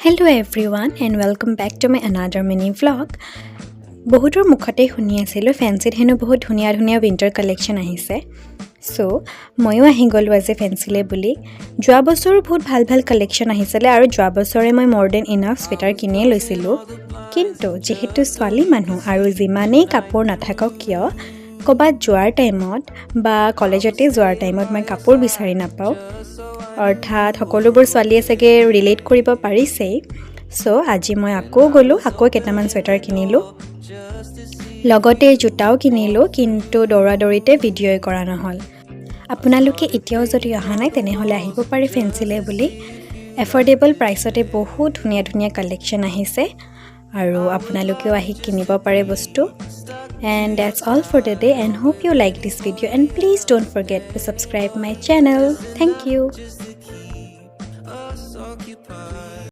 Hello everyone and welcome back to my another mini vlog. বহুতৰ মুখতে শুনি আছিলোঁ ফেন্সিত হেনো বহুত ধুনীয়া ধুনীয়া উইন্টাৰ কালেকশন আহিছে। সো ময়ো আহি গ'লো আজি ফেন্সিলে বুলি। যোৱা বছৰ বহুত ভাল ভাল কালেকশন আহিছিলে আৰু যোৱা বছৰে মই more than enough sweater কিনিয়ে লৈছিলোঁ। কিন্তু যেহেতু ছোৱালী মানুহ আৰু যিমানেই কাপোৰ নাথাকক কিয় ক'বাত যোৱাৰ টাইমত বা কলেজতে যোৱাৰ টাইমত মই কাপোৰ বিচাৰি নাপাওঁ। অৰ্থাৎ সকলোবোৰ ছোৱালীয়ে চাগে ৰিলেট কৰিব পাৰিছে। সো আজি মই আকৌ গ'লো আকৌ কেইটামান স্ৱেটাৰ কিনিলোঁ। লগতে জোতাও কিনিলোঁ কিন্তু দৌৰাদৌৰিতে ভিডিঅ'ই কৰা নহ'ল। আপোনালোকে এতিয়াও যদি অহা নাই তেনেহ'লে আহিব পাৰে ফেন্সিলে বুলি। এফৰ্ডেবল প্ৰাইচতে বহুত ধুনীয়া ধুনীয়া কালেকশন আহিছে আৰু আপোনালোকেও আহি কিনিব পাৰে বস্তু। And that's all for today and hope you like this video and please don't forget to subscribe my channel. Thank you.